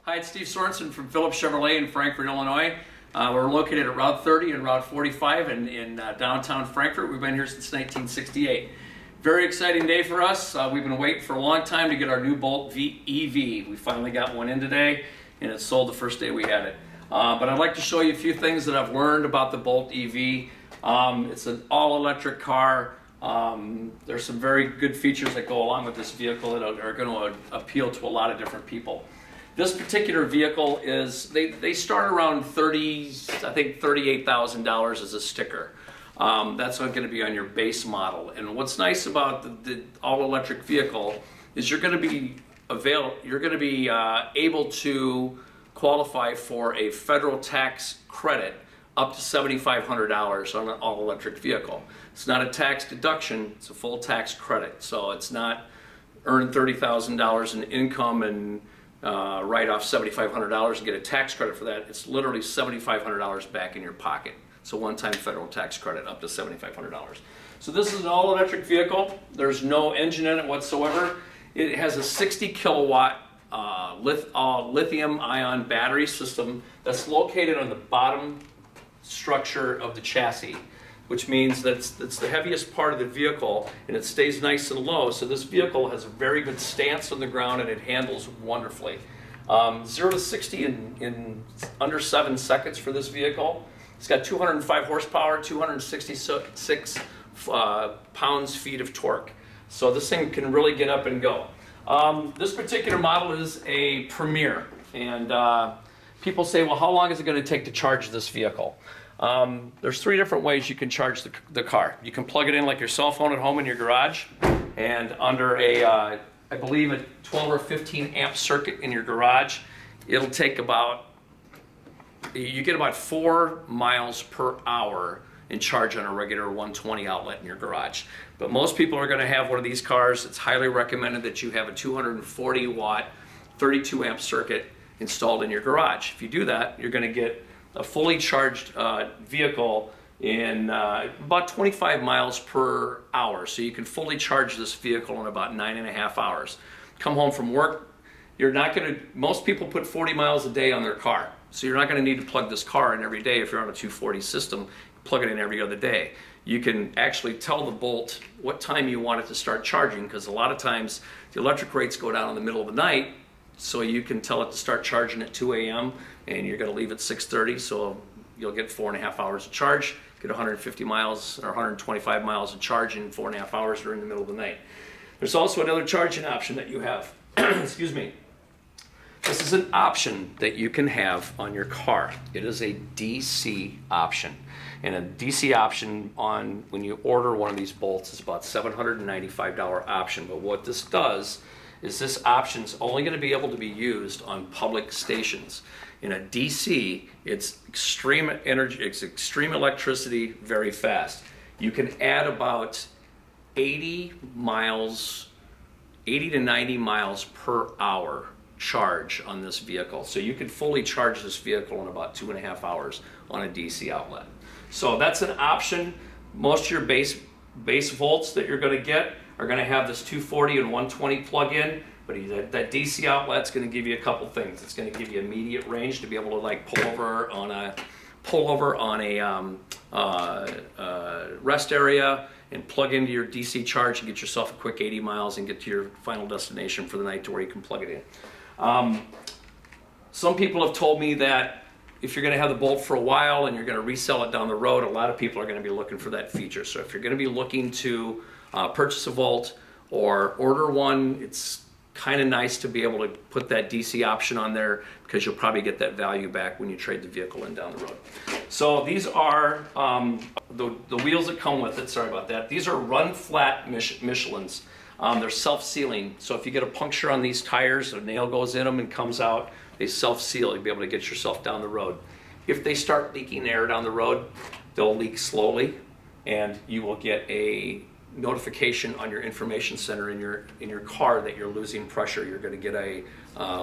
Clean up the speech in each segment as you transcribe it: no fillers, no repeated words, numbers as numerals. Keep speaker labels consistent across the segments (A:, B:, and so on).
A: Hi, it's Steve Sorensen from Phillips Chevrolet in Frankfort, Illinois. We're located at Route 30 and Route 45 in downtown Frankfort. We've been here since 1968. Very exciting day for us. We've been waiting for a long time to get our new Bolt EV. We finally got one in today, and it sold the first day we had it. But I'd like to show you a few things that I've learned about the Bolt EV. It's an all-electric car. There's some very good features that go along with this vehicle that are going to appeal to a lot of different people. This particular vehicle is, they start around $38,000 as a sticker. That's not going to be on your base model. And what's nice about the all-electric vehicle is you're going to be able to qualify for a federal tax credit up to $7,500 on an all-electric vehicle. It's not a tax deduction, it's a full tax credit. So it's not earn $30,000 in income and write off $7,500 and get a tax credit for that. It's literally $7,500 back in your pocket. It's a one-time federal tax credit up to $7,500. So this is an all-electric vehicle. There's no engine in it whatsoever. It has a 60 kilowatt lithium-ion battery system that's located on the bottom structure of the chassis, which means that it's the heaviest part of the vehicle, and it stays nice and low. So this vehicle has a very good stance on the ground, and it handles wonderfully. 0 to 60 in under 7 seconds for this vehicle. It's got 205 horsepower, 266 pounds-feet of torque. So this thing can really get up and go. This particular model is a Premier, and people say, well, how long is it going to take to charge this vehicle? There's 3 different ways you can charge the car. You can plug it in like your cell phone at home in your garage, and under I believe a 12 or 15 amp circuit in your garage, it'll take you get about 4 miles per hour in charge on a regular 120 outlet in your garage. But most people are going to have one of these cars. It's highly recommended that you have a 240 watt 32 amp circuit installed in your garage. If you do that, you're going to get a fully charged vehicle in about 25 miles per hour. So you can fully charge this vehicle in about 9.5 hours. Come home from work, most people put 40 miles a day on their car. So you're not going to need to plug this car in every day if you're on a 240 system. Plug it in every other day. You can actually tell the Bolt what time you want it to start charging, because a lot of times the electric rates go down in the middle of the night, so you can tell it to start charging at 2 a.m. and you're going to leave at 6:30, so you'll get 4.5 hours of charge, get 150 miles or 125 miles of charge in 4.5 hours during the middle of the night. There's also another charging option that you have. Excuse me. This is an option that you can have on your car. It is a DC option. And a DC option when you order one of these Bolts is about $795 option. But what this does is this option is only going to be able to be used on public stations. In a DC, it's extreme energy, it's extreme electricity, very fast. You can add about 80 to 90 miles per hour charge on this vehicle. So you can fully charge this vehicle in about 2.5 hours on a DC outlet. So that's an option. Most of your base volts that you're going to get are going to have this 240 and 120 plug-in, but that DC outlet's going to give you a couple things. It's going to give you immediate range to be able to like pull over on a rest area and plug into your DC charge and get yourself a quick 80 miles and get to your final destination for the night to where you can plug it in. Some people have told me that if you're going to have the Bolt for a while and you're going to resell it down the road, a lot of people are going to be looking for that feature. So if you're going to be looking to purchase a Bolt or order one, it's kind of nice to be able to put that DC option on there, because you'll probably get that value back when you trade the vehicle in down the road. So these are the wheels that come with it. Sorry about that. These are run flat Michelins. They're self-sealing, so if you get a puncture on these tires, a nail goes in them and comes out, they self-seal. You'll be able to get yourself down the road. If they start leaking air down the road, they'll leak slowly, and you will get a notification on your information center in your car that you're losing pressure. You're going to get a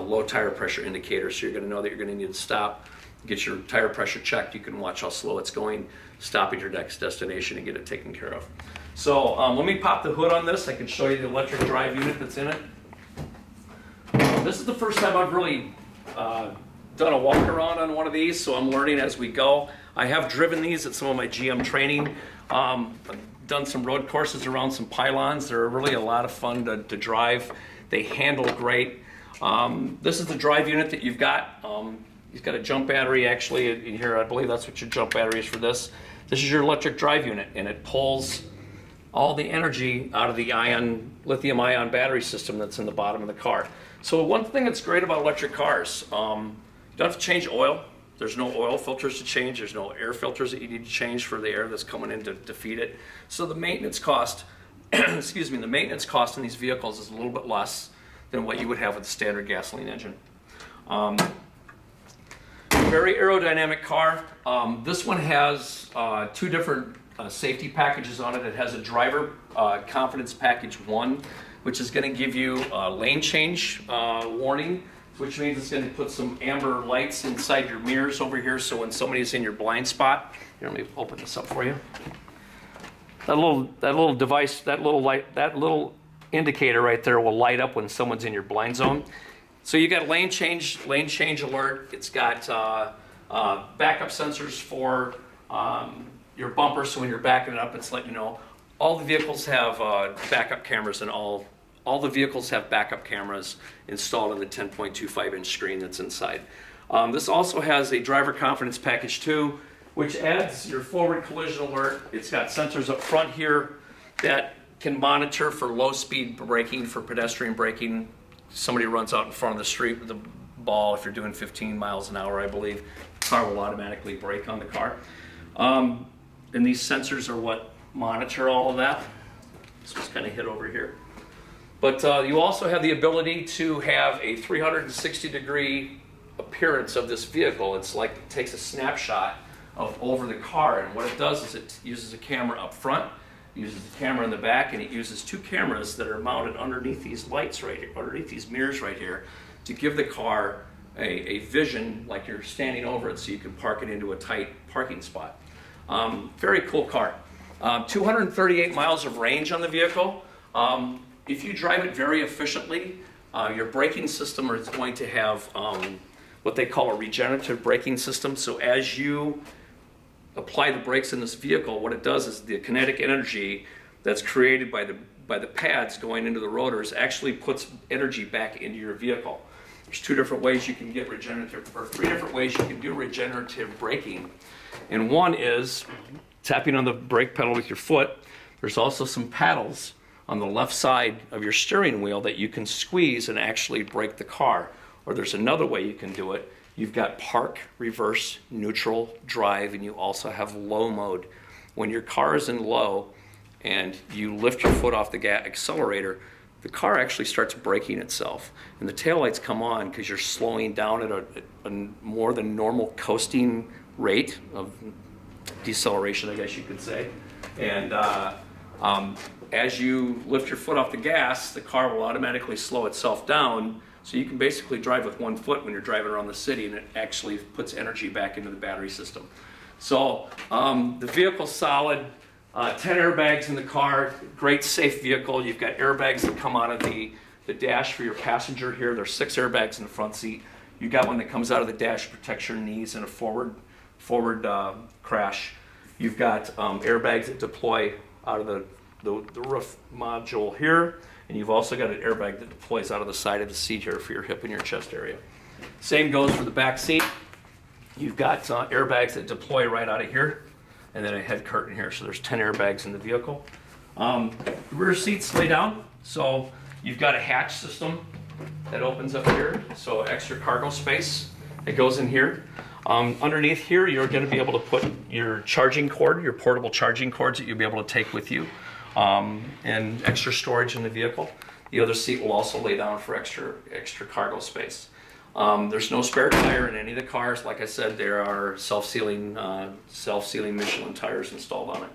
A: low tire pressure indicator, so you're going to know that you're going to need to stop, get your tire pressure checked. You can watch how slow it's going, stop at your next destination, and get it taken care of. So let me pop the hood on this. I can show you the electric drive unit that's in it. This is the first time I've really done a walk around on one of these, so I'm learning as we go. I have driven these at some of my GM training. I've done some road courses around some pylons. They're really a lot of fun to drive. They handle great. This is the drive unit that you've got. You've got a jump battery actually in here. I believe that's what your jump battery is for this. This is your electric drive unit, and it pulls all the energy out of the lithium-ion battery system that's in the bottom of the car. So one thing that's great about electric cars, you don't have to change oil. There's no oil filters to change. There's no air filters that you need to change for the air that's coming in to feed it. So the maintenance cost, excuse me, the maintenance cost in these vehicles is a little bit less than what you would have with a standard gasoline engine. Very aerodynamic car. This one has 2 different safety packages on it. It has a driver confidence package 1, which is going to give you a lane change warning, which means it's going to put some amber lights inside your mirrors over here, so when somebody's in your blind spot, here, let me open this up for you. That little device, that little light, that little indicator right there will light up when someone's in your blind zone. So you got lane change alert. It's got backup sensors for your bumper, so when you're backing it up, it's letting you know. All the vehicles have backup cameras, and all the vehicles have backup cameras installed in the 10.25-inch screen that's inside. This also has a driver confidence package 2, which adds your forward collision alert. It's got sensors up front here that can monitor for low-speed braking, for pedestrian braking. Somebody runs out in front of the street with a ball, if you're doing 15 miles an hour, I believe, the car will automatically brake on the car. And these sensors are what monitor all of that. This was kind of hit over here. But you also have the ability to have a 360-degree appearance of this vehicle. It's like it takes a snapshot of over the car, and what it does is it uses a camera up front, uses a camera in the back, and it uses 2 cameras that are mounted underneath these lights right here, underneath these mirrors right here, to give the car a vision like you're standing over it, so you can park it into a tight parking spot. Very cool car. 238 miles of range on the vehicle. If you drive it very efficiently, your braking system is going to have what they call a regenerative braking system. So as you apply the brakes in this vehicle, what it does is the kinetic energy that's created by the pads going into the rotors actually puts energy back into your vehicle. There's 2 different ways you can get regenerative, or 3 different ways you can do regenerative braking. And one is tapping on the brake pedal with your foot. There's also some paddles on the left side of your steering wheel that you can squeeze and actually brake the car. Or there's another way you can do it. You've got park, reverse, neutral, drive, and you also have low mode. When your car is in low and you lift your foot off the accelerator, the car actually starts braking itself. And the taillights come on because you're slowing down at a more than normal coasting rate of deceleration, I guess you could say. And as you lift your foot off the gas, the car will automatically slow itself down. So you can basically drive with 1 foot when you're driving around the city, and it actually puts energy back into the battery system. So the vehicle's solid. 10 airbags in the car, great safe vehicle. You've got airbags that come out of the dash for your passenger here. There's 6 airbags in the front seat. You've got one that comes out of the dash, protects your knees in a forward crash. You've got airbags that deploy out of the roof module here, and you've also got an airbag that deploys out of the side of the seat here for your hip and your chest area. Same goes for the back seat. You've got airbags that deploy right out of here, and then a head curtain here. So there's 10 airbags in the vehicle. The rear seats lay down, so you've got a hatch system that opens up here, so extra cargo space that goes in here. Underneath here, you're going to be able to put your charging cord, your portable charging cords that you'll be able to take with you, and extra storage in the vehicle. The other seat will also lay down for extra cargo space. There's no spare tire in any of the cars. Like I said, there are self-sealing Michelin tires installed on it.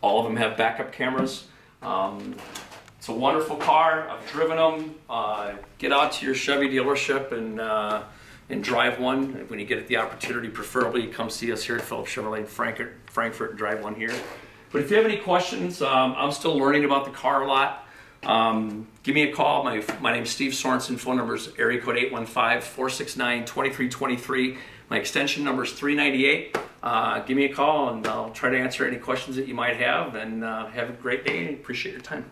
A: All of them have backup cameras. It's a wonderful car. I've driven them. Get out to your Chevy dealership and drive one. When you get the opportunity, preferably come see us here at Phillips Chevrolet in Frankfurt and drive one here. But if you have any questions, I'm still learning about the car a lot. Give me a call. My name's Steve Sorensen. Phone number is area code 815-469-2323. My extension number is 398. Give me a call and I'll try to answer any questions that you might have. And have a great day and appreciate your time.